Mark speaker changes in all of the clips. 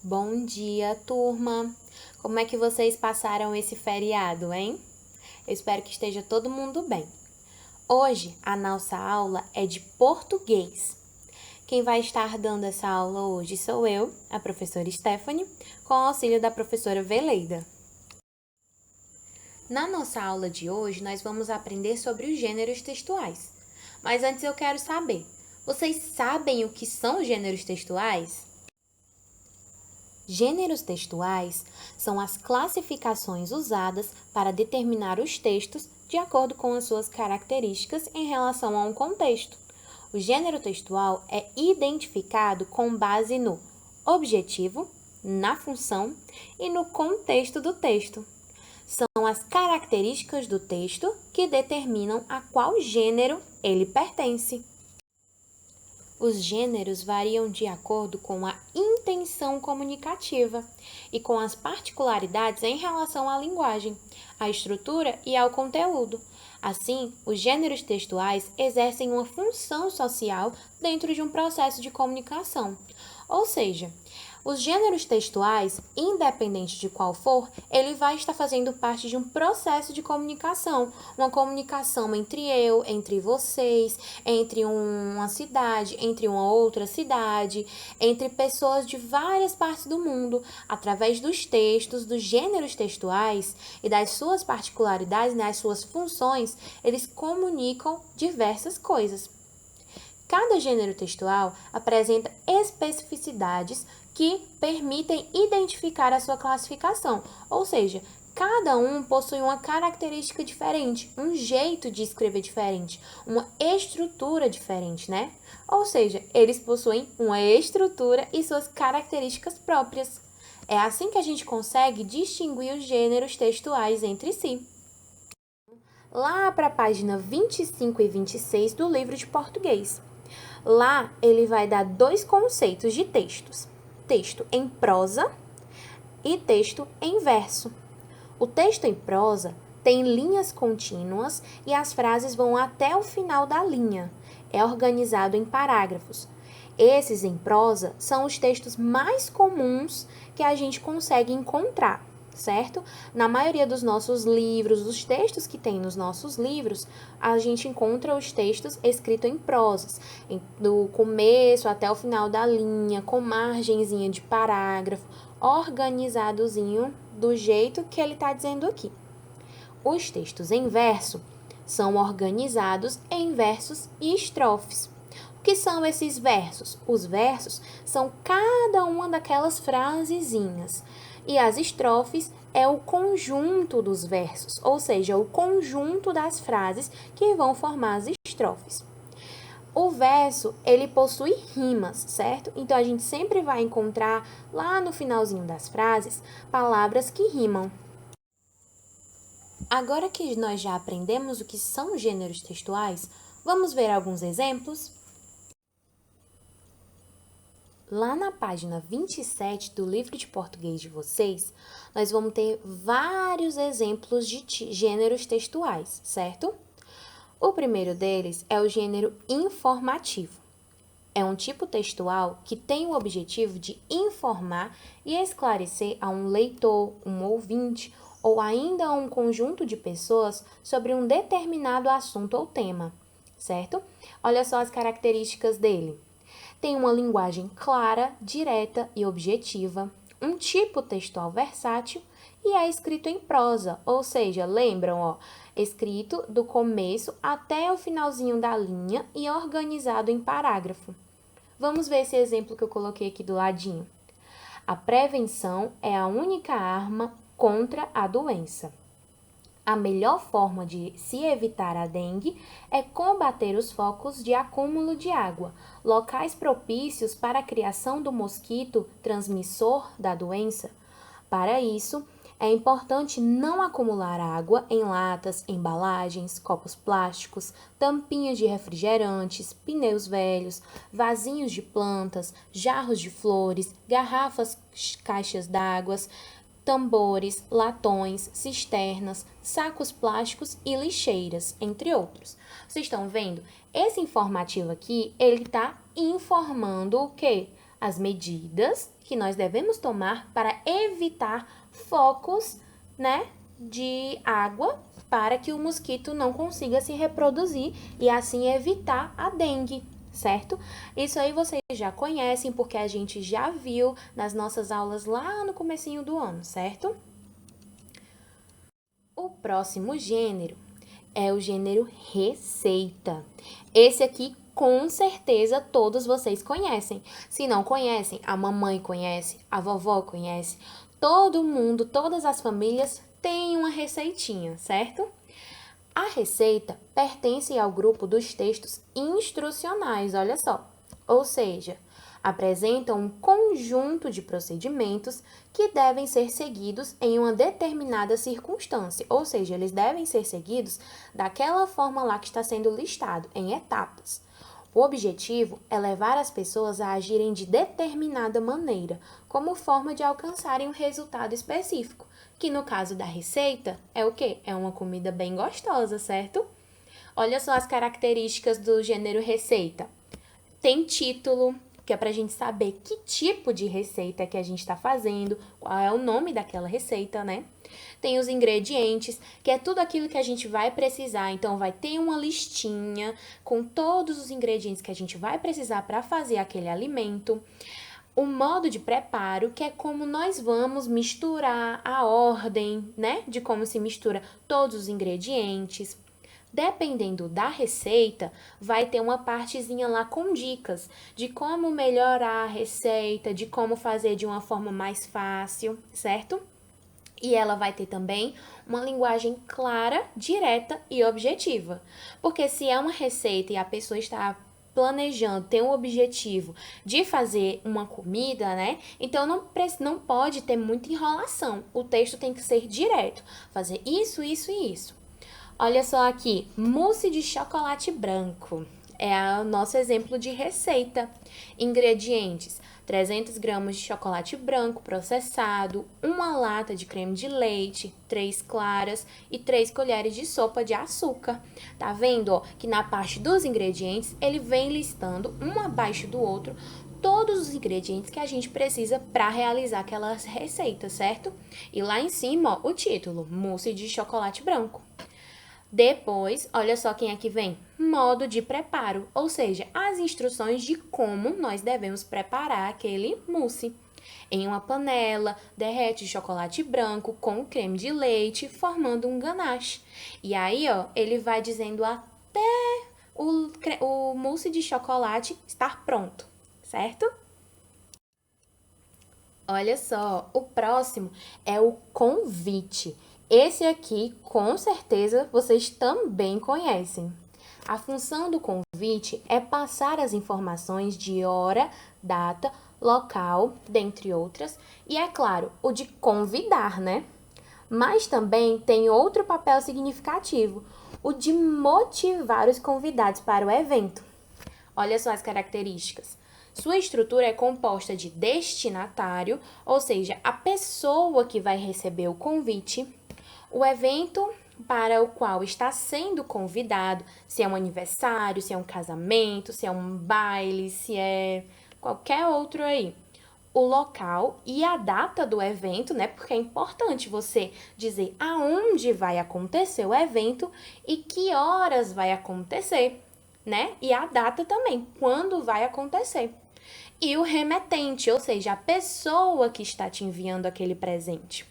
Speaker 1: Bom dia, turma! Como é que vocês passaram esse feriado, hein? Eu espero que esteja todo mundo bem. Hoje, a nossa aula é de português. Quem vai estar dando essa aula hoje sou eu, a professora Stephanie, com o auxílio da professora Veleida. Na nossa aula de hoje, nós vamos aprender sobre os gêneros textuais. Mas antes eu quero saber, vocês sabem o que são os gêneros textuais? Gêneros textuais são as classificações usadas para determinar os textos de acordo com as suas características em relação a um contexto. O gênero textual é identificado com base no objetivo, na função e no contexto do texto. São as características do texto que determinam a qual gênero ele pertence. Os gêneros variam de acordo com a intenção comunicativa e com as particularidades em relação à linguagem, à estrutura e ao conteúdo. Assim, os gêneros textuais exercem uma função social dentro de um processo de comunicação. Ou seja, os gêneros textuais, independente de qual for, ele vai estar fazendo parte de um processo de comunicação, uma comunicação entre eu, entre vocês, entre uma cidade, entre uma outra cidade, entre pessoas de várias partes do mundo, através dos textos, dos gêneros textuais e das suas particularidades, das suas funções, eles comunicam diversas coisas. Cada gênero textual apresenta especificidades que permitem identificar a sua classificação, ou seja, cada um possui uma característica diferente, um jeito de escrever diferente, uma estrutura diferente, né? Ou seja, eles possuem uma estrutura e suas características próprias. É assim que a gente consegue distinguir os gêneros textuais entre si. Lá para a página 25 e 26 do livro de português. Lá ele vai dar dois conceitos de textos: texto em prosa e texto em verso. O texto em prosa tem linhas contínuas e as frases vão até o final da linha. É organizado em parágrafos. Esses em prosa são os textos mais comuns que a gente consegue encontrar, certo? Na maioria dos nossos livros, os textos que tem nos nossos livros, a gente encontra os textos escritos em prosas, do começo até o final da linha, com margenzinha de parágrafo, organizadozinho do jeito que ele está dizendo aqui. Os textos em verso são organizados em versos e estrofes. O que são esses versos? Os versos são cada uma daquelas frasezinhas. E as estrofes é o conjunto dos versos, ou seja, o conjunto das frases que vão formar as estrofes. O verso, ele possui rimas, certo? Então, a gente sempre vai encontrar lá no finalzinho das frases palavras que rimam. Agora que nós já aprendemos o que são gêneros textuais, vamos ver alguns exemplos? Lá na página 27 do livro de português de vocês, nós vamos ter vários exemplos de gêneros textuais, certo? O primeiro deles é o gênero informativo. É um tipo textual que tem o objetivo de informar e esclarecer a um leitor, um ouvinte ou ainda a um conjunto de pessoas sobre um determinado assunto ou tema, certo? Olha só as características dele. Tem uma linguagem clara, direta e objetiva, um tipo textual versátil e é escrito em prosa, ou seja, lembram, escrito do começo até o finalzinho da linha e organizado em parágrafo. Vamos ver esse exemplo que eu coloquei aqui do ladinho. A prevenção é a única arma contra a doença. A melhor forma de se evitar a dengue é combater os focos de acúmulo de água, locais propícios para a criação do mosquito transmissor da doença. Para isso, é importante não acumular água em latas, embalagens, copos plásticos, tampinhas de refrigerantes, pneus velhos, vasinhos de plantas, jarros de flores, garrafas, caixas d'água, tambores, latões, cisternas, sacos plásticos e lixeiras, entre outros. Vocês estão vendo? Esse informativo aqui, ele está informando o quê? as medidas que nós devemos tomar para evitar focos, né, de água para que o mosquito não consiga se reproduzir e assim evitar a dengue, certo? Isso aí vocês já conhecem porque a gente já viu nas nossas aulas lá no comecinho do ano, certo? O próximo gênero é o gênero receita. Esse aqui, com certeza, todos vocês conhecem. Se não conhecem, a mamãe conhece, a vovó conhece. Todo mundo, todas as famílias têm uma receitinha, certo? A receita pertence ao grupo dos textos instrucionais, olha só. Ou seja, apresentam um conjunto de procedimentos que devem ser seguidos em uma determinada circunstância, ou seja, eles devem ser seguidos daquela forma lá que está sendo listado, em etapas. O objetivo é levar as pessoas a agirem de determinada maneira, como forma de alcançarem um resultado específico, que no caso da receita é o quê? É uma comida bem gostosa, certo? Olha só as características do gênero receita. Tem título, que é para a gente saber que tipo de receita que a gente está fazendo, qual é o nome daquela receita, né? Tem os ingredientes, que é tudo aquilo que a gente vai precisar. Então, vai ter uma listinha com todos os ingredientes que a gente vai precisar para fazer aquele alimento. O modo de preparo, que é como nós vamos misturar a ordem, né? De como se mistura todos os ingredientes. Dependendo da receita, vai ter uma partezinha lá com dicas de como melhorar a receita, de como fazer de uma forma mais fácil, certo? E ela vai ter também uma linguagem clara, direta e objetiva. Porque se é uma receita e a pessoa está planejando, tem um objetivo de fazer uma comida, né? Então não pode ter muita enrolação. O texto tem que ser direto. Fazer isso, isso e isso. Olha só aqui, mousse de chocolate branco. É o nosso exemplo de receita. Ingredientes: 300 gramas de chocolate branco processado, uma lata de creme de leite, 3 claras e 3 colheres de sopa de açúcar. Tá vendo, ó, que na parte dos ingredientes ele vem listando um abaixo do outro todos os ingredientes que a gente precisa para realizar aquela receita, certo? E lá em cima, ó, o título: mousse de chocolate branco. Depois, olha só quem aqui vem: modo de preparo, ou seja, as instruções de como nós devemos preparar aquele mousse. Em uma panela, derrete chocolate branco com creme de leite, formando um ganache. E aí, ó, ele vai dizendo até o mousse de chocolate estar pronto, certo? Olha só, o próximo é o convite. Esse aqui, com certeza, vocês também conhecem. A função do convite é passar as informações de hora, data, local, dentre outras, e é claro, o de convidar, né? Mas também tem outro papel significativo, o de motivar os convidados para o evento. Olha só as características. Sua estrutura é composta de destinatário, ou seja, a pessoa que vai receber o convite, o evento para o qual está sendo convidado, se é um aniversário, se é um casamento, se é um baile, se é qualquer outro aí. O local e a data do evento, né? Porque é importante você dizer aonde vai acontecer o evento e que horas vai acontecer, né? E a data também, quando vai acontecer. E o remetente, ou seja, a pessoa que está te enviando aquele presente.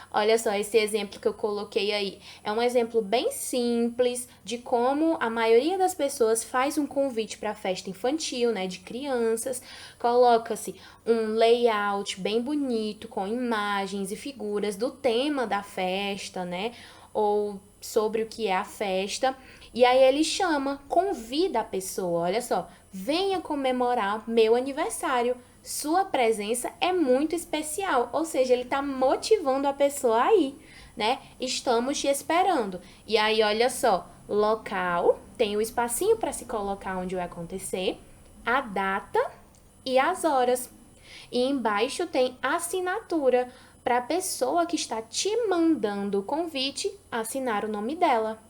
Speaker 1: Olha só esse exemplo que eu coloquei aí. É um exemplo bem simples de como a maioria das pessoas faz um convite para festa infantil, né, de crianças. Coloca-se um layout bem bonito com imagens e figuras do tema da festa, né, ou sobre o que é a festa. E aí ele chama, convida a pessoa, olha só, venha comemorar meu aniversário. Sua presença é muito especial, ou seja, ele está motivando a pessoa a ir, né? Estamos te esperando. E aí, olha só, local, tem o espacinho para se colocar onde vai acontecer, a data e as horas. E embaixo tem assinatura para a pessoa que está te mandando o convite assinar o nome dela.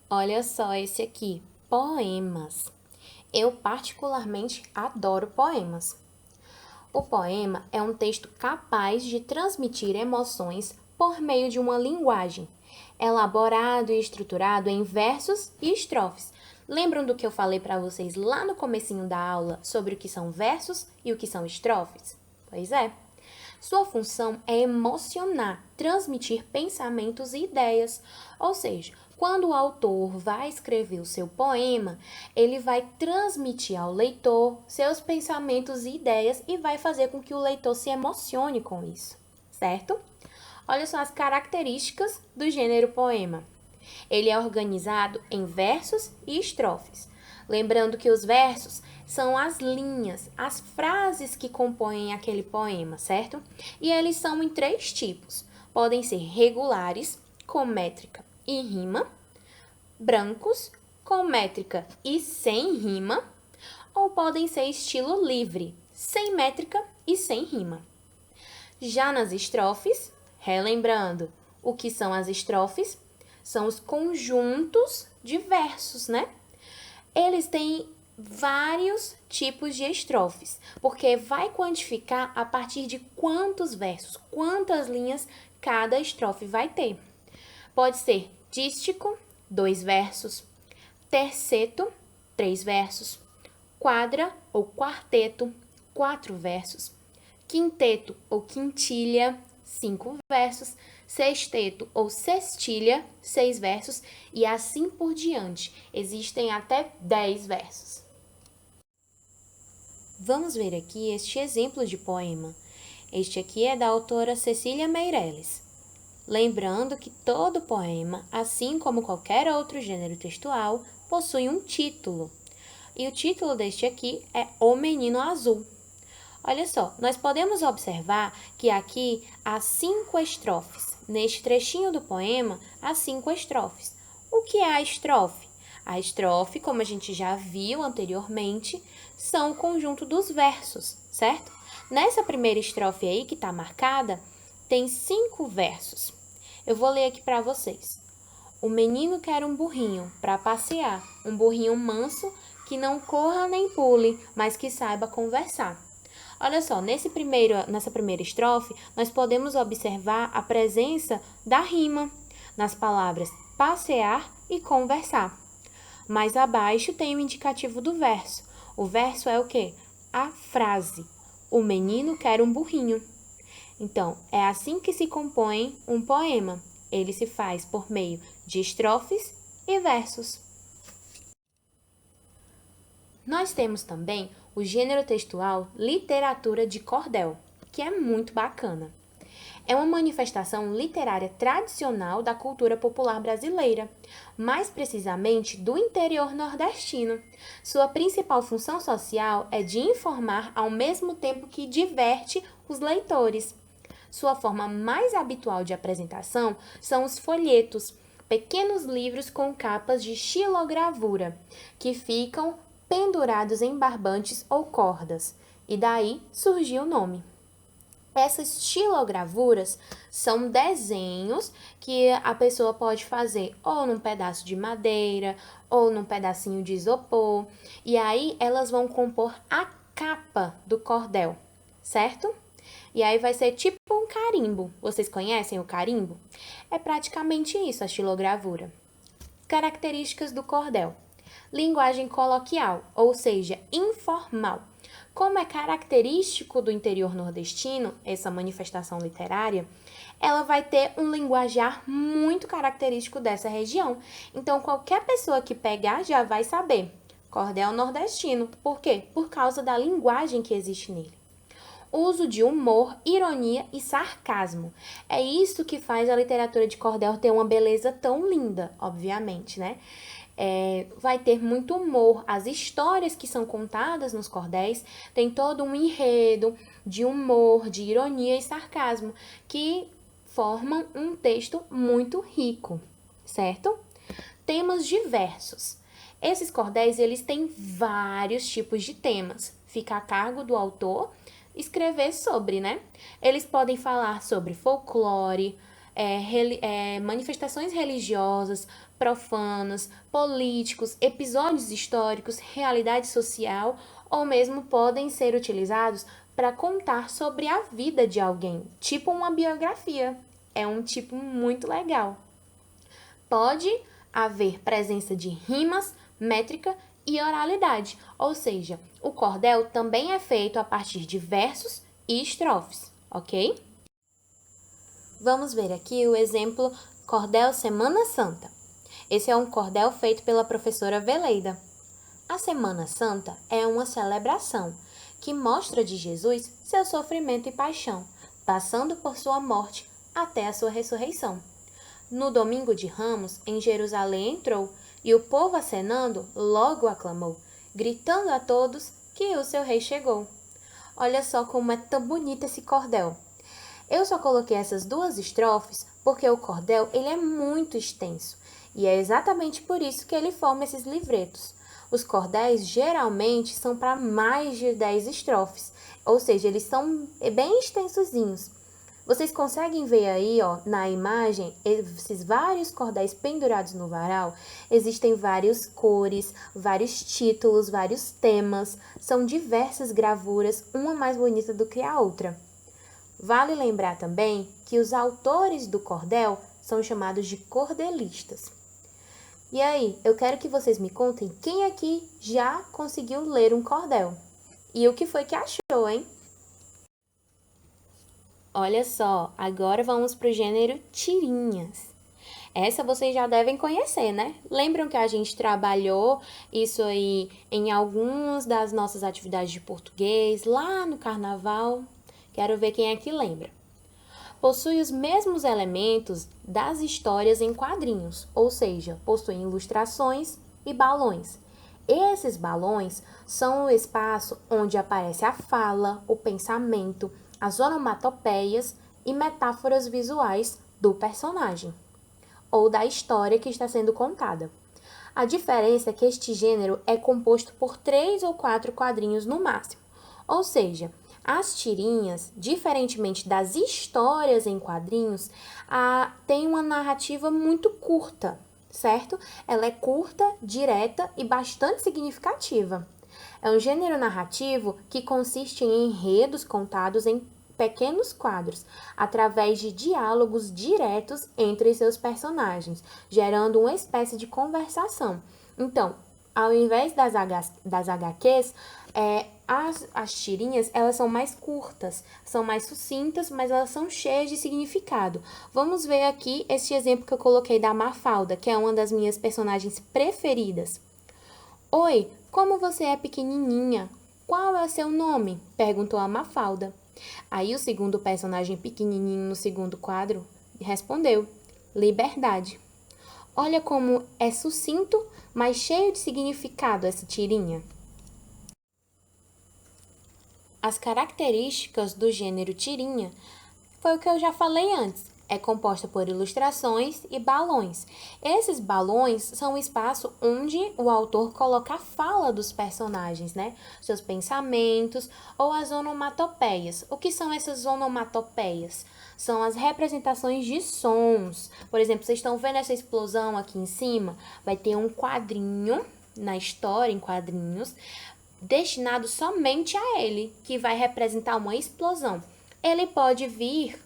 Speaker 1: Olha só esse aqui, poemas. Eu particularmente adoro poemas. O poema é um texto capaz de transmitir emoções por meio de uma linguagem, elaborado e estruturado em versos e estrofes. Lembram do que eu falei para vocês lá no comecinho da aula sobre o que são versos e o que são estrofes? Pois é. Sua função é emocionar, transmitir pensamentos e ideias. Ou seja, quando o autor vai escrever o seu poema, ele vai transmitir ao leitor seus pensamentos e ideias e vai fazer com que o leitor se emocione com isso, certo? Olha só as características do gênero poema. Ele é organizado em versos e estrofes. Lembrando que os versos são as linhas, as frases que compõem aquele poema, certo? E eles são em 3 tipos. Podem ser regulares, com métrica e rima, brancos, com métrica e sem rima, ou podem ser estilo livre, sem métrica e sem rima. Já nas estrofes, relembrando o que são as estrofes, são os conjuntos de versos, né? Eles têm vários tipos de estrofes, porque vai quantificar a partir de quantos versos, quantas linhas cada estrofe vai ter. Pode ser dístico, 2 versos, terceto, 3 versos, quadra ou quarteto, 4 versos, quinteto ou quintilha, 5 versos, sexteto ou sextilha, 6 versos e assim por diante. Existem até 10 versos. Vamos ver aqui este exemplo de poema. Este aqui é da autora Cecília Meirelles. Lembrando que todo poema, assim como qualquer outro gênero textual, possui um título. E o título deste aqui é O Menino Azul. Olha só, nós podemos observar que aqui há 5 estrofes. Neste trechinho do poema, há 5 estrofes. O que é a estrofe? A estrofe, como a gente já viu anteriormente, são o conjunto dos versos, certo? Nessa primeira estrofe aí, que está marcada, tem 5 versos. Eu vou ler aqui para vocês. O menino quer um burrinho para passear, um burrinho manso que não corra nem pule, mas que saiba conversar. Olha só, nessa primeira estrofe, nós podemos observar a presença da rima nas palavras passear e conversar. Mais abaixo tem o indicativo do verso. O verso é o quê? A frase. O menino quer um burrinho. Então, é assim que se compõe um poema. Ele se faz por meio de estrofes e versos. Nós temos também o gênero textual literatura de cordel, que é muito bacana. É uma manifestação literária tradicional da cultura popular brasileira, mais precisamente do interior nordestino. Sua principal função social é de informar ao mesmo tempo que diverte os leitores. Sua forma mais habitual de apresentação são os folhetos, pequenos livros com capas de xilogravura, que ficam pendurados em barbantes ou cordas, e daí surgiu o nome. Essas xilogravuras são desenhos que a pessoa pode fazer ou num pedaço de madeira ou num pedacinho de isopor, e aí elas vão compor a capa do cordel, certo? E aí vai ser tipo um carimbo. Vocês conhecem o carimbo? É praticamente isso, a xilogravura. Características do cordel. Linguagem coloquial, ou seja, informal. Como é característico do interior nordestino, essa manifestação literária, ela vai ter um linguajar muito característico dessa região. Então, qualquer pessoa que pegar já vai saber. Cordel nordestino. Por quê? Por causa da linguagem que existe nele. Uso de humor, ironia e sarcasmo. É isso que faz a literatura de cordel ter uma beleza tão linda, obviamente, né? Vai ter muito humor. As histórias que são contadas nos cordéis têm todo um enredo de humor, de ironia e sarcasmo, que formam um texto muito rico, certo? Temas diversos. Esses cordéis, eles têm vários tipos de temas. Fica a cargo do autor escrever sobre, né? Eles podem falar sobre folclore, manifestações religiosas, profanos, políticos, episódios históricos, realidade social, ou mesmo podem ser utilizados para contar sobre a vida de alguém, tipo uma biografia. É um tipo muito legal. Pode haver presença de rimas, métrica e oralidade, ou seja, o cordel também é feito a partir de versos e estrofes, ok? Vamos ver aqui o exemplo Cordel Semana Santa. Esse é um cordel feito pela professora Veleida. A Semana Santa é uma celebração que mostra de Jesus seu sofrimento e paixão, passando por sua morte até a sua ressurreição. No domingo de Ramos, em Jerusalém entrou, e o povo acenando logo aclamou, gritando a todos que o seu rei chegou. Olha só como é tão bonito esse cordel. Eu só coloquei essas duas estrofes porque o cordel ele é muito extenso, e é exatamente por isso que ele forma esses livretos. Os cordéis geralmente são para mais de 10 estrofes, ou seja, eles são bem extensozinhos. Vocês conseguem ver aí, ó, na imagem, esses vários cordéis pendurados no varal? Existem várias cores, vários títulos, vários temas. São diversas gravuras, uma mais bonita do que a outra. Vale lembrar também que os autores do cordel são chamados de cordelistas. E aí, eu quero que vocês me contem quem aqui já conseguiu ler um cordel. E o que foi que achou, hein? Olha só, agora vamos para o gênero tirinhas. Essa vocês já devem conhecer, né? Lembram que a gente trabalhou isso aí em algumas das nossas atividades de português, lá no carnaval? Quero ver quem é que lembra. Possui os mesmos elementos das histórias em quadrinhos, ou seja, possui ilustrações e balões. Esses balões são o espaço onde aparece a fala, o pensamento, as onomatopeias e metáforas visuais do personagem ou da história que está sendo contada. A diferença é que este gênero é composto por 3 ou 4 quadrinhos no máximo, ou seja, as tirinhas, diferentemente das histórias em quadrinhos, tem uma narrativa muito curta, certo? Ela é curta, direta e bastante significativa. É um gênero narrativo que consiste em enredos contados em pequenos quadros, através de diálogos diretos entre seus personagens, gerando uma espécie de conversação. Então, ao invés das HQs, as tirinhas elas são mais curtas, são mais sucintas, mas elas são cheias de significado. Vamos ver aqui este exemplo que eu coloquei da Mafalda, que é uma das minhas personagens preferidas. Oi, como você é pequenininha? Qual é o seu nome? Perguntou a Mafalda. Aí o segundo personagem pequenininho no segundo quadro respondeu, Liberdade. Olha como é sucinto, mas cheio de significado essa tirinha. As características do gênero tirinha foi o que eu já falei antes. É composta por ilustrações e balões. Esses balões são o espaço onde o autor coloca a fala dos personagens, né? Seus pensamentos ou as onomatopeias. O que são essas onomatopeias? São as representações de sons. Por exemplo, vocês estão vendo essa explosão aqui em cima? Vai ter um quadrinho na história, em quadrinhos, destinado somente a ele, que vai representar uma explosão. Ele pode vir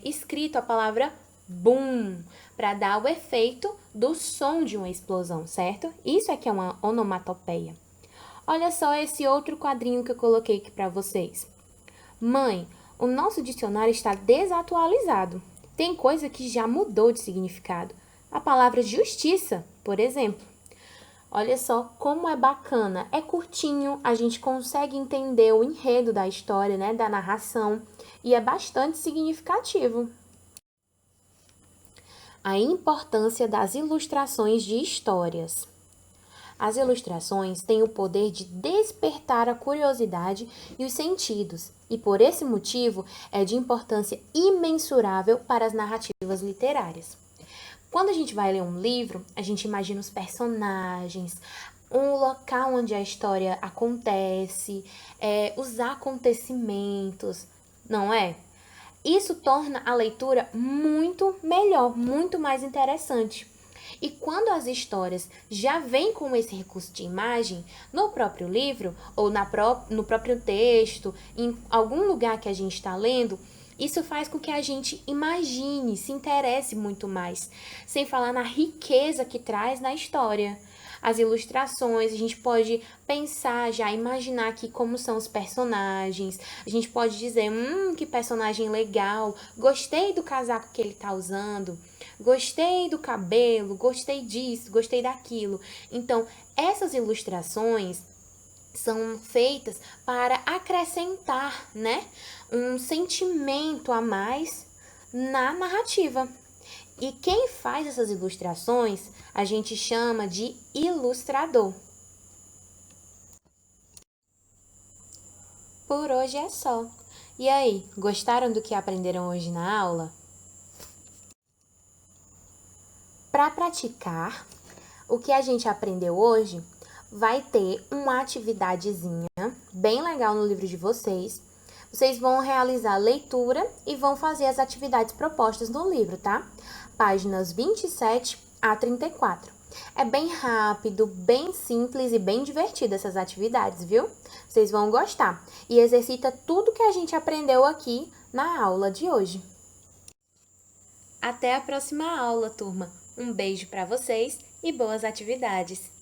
Speaker 1: escrito a palavra boom, para dar o efeito do som de uma explosão, certo? Isso aqui é uma onomatopeia. Olha só esse outro quadrinho que eu coloquei aqui para vocês. Mãe, o nosso dicionário está desatualizado. Tem coisa que já mudou de significado. A palavra justiça, por exemplo. Olha só como é bacana. É curtinho, a gente consegue entender o enredo da história, né, da narração, e é bastante significativo. A importância das ilustrações de histórias. As ilustrações têm o poder de despertar a curiosidade e os sentidos, e por esse motivo é de importância imensurável para as narrativas literárias. Quando a gente vai ler um livro, a gente imagina os personagens, um local onde a história acontece, os acontecimentos, não é? Isso torna a leitura muito melhor, muito mais interessante. E quando as histórias já vêm com esse recurso de imagem, no próprio livro, ou no próprio texto, em algum lugar que a gente está lendo, isso faz com que a gente imagine, se interesse muito mais, sem falar na riqueza que traz na história. As ilustrações, a gente pode pensar, já imaginar aqui como são os personagens. A gente pode dizer, que personagem legal, gostei do casaco que ele tá usando, gostei do cabelo, gostei disso, gostei daquilo. Então, essas ilustrações são feitas para acrescentar, né, um sentimento a mais na narrativa. E quem faz essas ilustrações, a gente chama de ilustrador. Por hoje é só. E aí, gostaram do que aprenderam hoje na aula? Para praticar o que a gente aprendeu hoje, vai ter uma atividadezinha bem legal no livro de vocês. Vocês vão realizar a leitura e vão fazer as atividades propostas no livro, tá? Páginas 27 a 34. É bem rápido, bem simples e bem divertido essas atividades, viu? Vocês vão gostar. E exercita tudo que a gente aprendeu aqui na aula de hoje. Até a próxima aula, turma. Um beijo para vocês e boas atividades!